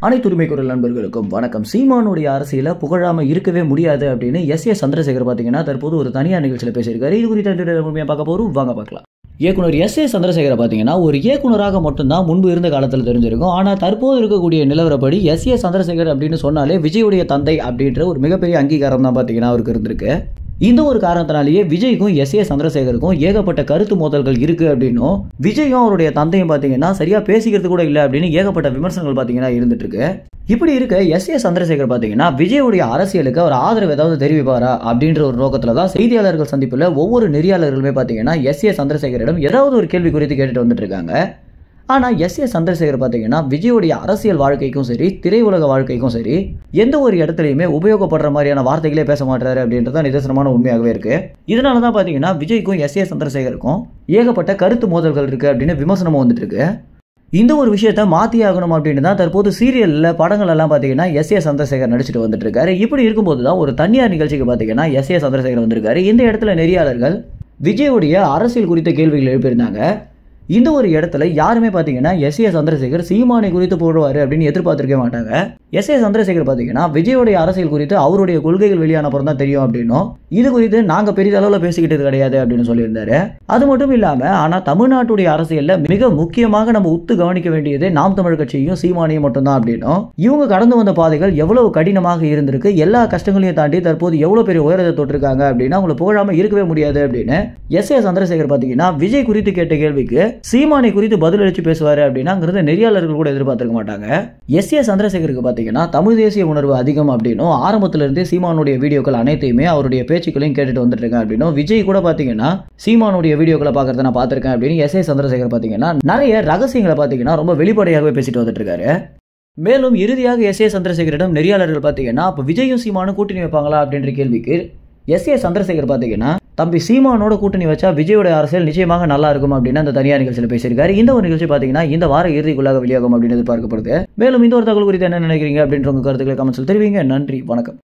அனைத்து உரிமை குரல் நண்பர்களுக்கும் வணக்கம். சீமானுடைய அரசியல புகழாம இருக்கவே முடியாது அப்படின்னு எஸ் சந்திரசேகர் பாத்தீங்கன்னா தற்போது ஒரு தனியார் நிகழ்ச்சியில் பேசியிருக்காரு. இது குறித்த முழுமையா பார்க்க போறோம், வாங்க பார்க்கலாம். இயக்குனர் எஸ் சந்திரசேகரை பார்த்தீங்கன்னா ஒரு இயக்குனராக மட்டும்தான் முன்பு இருந்த காலத்தில் தெரிஞ்சிருக்கும். ஆனால் தற்போது இருக்கக்கூடிய நிலவரப்படி எஸ் சந்திரசேகர் அப்படின்னு சொன்னாலே விஜயுடைய தந்தை அப்படின்ற ஒரு மிகப்பெரிய அங்கீகாரம் தான் பார்த்தீங்கன்னா அவருக்கு இருந்திருக்கு. இந்த ஒரு காரணத்தினாலேயே விஜய்க்கும் எஸ் சந்திரசேகருக்கும் ஏகப்பட்ட கருத்து மோதல்கள் இருக்கு அப்படின்னும், விஜயும் அவருடைய தந்தையும் பார்த்தீங்கன்னா சரியா பேசிக்கிறது கூட இல்லை அப்படின்னு ஏகப்பட்ட விமர்சனங்கள் பார்த்தீங்கன்னா இருந்துட்டு இருக்கு. இப்படி இருக்க எஸ் சந்திரசேகர் பார்த்தீங்கன்னா விஜயுடைய அரசியலுக்கு அவர் ஆதரவு ஏதாவது தெரிவிப்பாரா அப்படின்ற ஒரு நோக்கத்துல தான் செய்தியாளர்கள் சந்திப்பில் ஒவ்வொரு நெறியாளர்களுமே பார்த்தீங்கன்னா எஸ் சந்திரசேகரிடம் ஏதாவது ஒரு கேள்வி குறித்து கேட்டுட்டு வந்துட்டு இருக்காங்க. ஆனால் எஸ் சந்திரசேகர் பார்த்தீங்கன்னா விஜயுடைய அரசியல் வாழ்க்கைக்கும் சரி, திரையுலக வாழ்க்கைக்கும் சரி, எந்த ஒரு இடத்துலையுமே உபயோகப்படுற மாதிரியான வார்த்தைகளே பேச மாட்டாரு அப்படின்றத நிதர்சனமான உண்மையாகவே இருக்கு. இதனால தான் பார்த்தீங்கன்னா விஜய்க்கும் எஸ் சந்திரசேகருக்கும் ஏகப்பட்ட கருத்து மோதல்கள் இருக்கு அப்படின்னு விமர்சனமும் வந்துட்டு இருக்கு. இந்த ஒரு விஷயத்த மாற்றி ஆகணும் அப்படின்னு தான் தற்போது சீரியலில் படங்கள் எல்லாம் பார்த்தீங்கன்னா எஸ் சந்திரசேகர் நடிச்சுட்டு வந்துட்டு இருக்காரு. இப்படி இருக்கும்போது தான் ஒரு தனியார் நிகழ்ச்சிக்கு பார்த்தீங்கன்னா எஸ் சந்திரசேகர் வந்திருக்காரு. இந்த இடத்துல நெறியாளர்கள் விஜயுடைய அரசியல் குறித்த கேள்விகள் எழுப்பியிருந்தாங்க. இந்த ஒரு இடத்துல யாருமே பார்த்தீங்கன்னா எஸ் சந்திரசேகர் சீமானை குறித்து போடுவார் அப்படின்னு எதிர்பார்த்திருக்க மாட்டாங்க. எஸ் சந்திரசேகர் பார்த்தீங்கன்னா விஜயோடைய அரசியல் குறித்து அவருடைய கொள்கைகள் வெளியான அப்புறம் தான் தெரியும் அப்படின்னும், இது குறித்து நாங்கள் பெரிய அளவில் பேசிக்கிட்டது கிடையாது அப்படின்னு சொல்லியிருந்தாரு. அது மட்டும் இல்லாமல் ஆனால் தமிழ்நாட்டுடைய அரசியலில் மிக முக்கியமாக நம்ம உத்து கவனிக்க வேண்டியது நாம் தமிழ் கட்சியும் சீமானையும் மட்டும்தான் அப்படின்னும், இவங்க கடந்து வந்த பாதைகள் எவ்வளவு கடினமாக இருந்திருக்கு, எல்லா கஷ்டங்களையும் தாண்டி தற்போது எவ்வளவு பெரிய உயரத்தை தொட்டிருக்காங்க அப்படின்னா அவங்களை புகழாம இருக்கவே முடியாது அப்படின்னு எஸ் சந்திரசேகர் பார்த்தீங்கன்னா விஜய் குறித்து கேட்ட கேள்விக்கு சீமானை குறித்து பதிலளிச்சு பேசுவாரு அப்படின்னாங்கிறது நெறியாளர்கள் கூட எதிர்பார்த்திருக்க மாட்டாங்க. எஸ் சந்திரசேகருக்கு பார்த்தீங்கன்னா தமிழ் தேசிய உணர்வு அதிகம் அப்படின்னும், ஆரம்பத்திலிருந்தே சீமானுடைய வீடியோக்கள் அனைத்தையுமே அவருடைய பேச்சுக்களையும் கேட்டுட்டு வந்துட்டு இருக்கேன் அப்படின்னும், விஜய் கூட பார்த்தீங்கன்னா சீமானுடைய வீடியோக்களை பார்க்கறத நான் பார்த்திருக்கேன் அப்படின்னு எஸ் சந்திரசேகர் பார்த்தீங்கன்னா நிறைய ரகசியங்களை பார்த்தீங்கன்னா ரொம்ப வெளிப்படையாகவே பேசிட்டு வந்துட்டு இருக்காரு. மேலும் இறுதியாக எஸ் சந்திரசேகரிடம் நெறியாளர்கள் பார்த்தீங்கன்னா அப்போ விஜயும் சீமானும் கூட்டணி வைப்பாங்களா அப்படின்ற கேள்விக்கு எஸ் சந்திரசேகர் பார்த்தீங்கன்னா தம்பி சீமானோட கூட்டணி வச்சா விஜயோட அரசியல் நிச்சயமாக நல்லா இருக்கும் அப்படின்னு அந்த தனியார் நிகழ்ச்சியில் பேசியிருக்காரு. இந்த ஒரு நிகழ்ச்சி பார்த்தீங்கன்னா இந்த வார இறுதிக்குள்ளாக வெளியாகும் அப்படின்னு எதிர்பார்க்கப்படுது. மேலும் இந்த ஒரு தகவல் குறித்து என்ன நினைக்கிறீங்க அப்படின்ற உங்க கருத்துக்களை கமெண்ட்ஸில் தெரிவிங்க. நன்றி, வணக்கம்.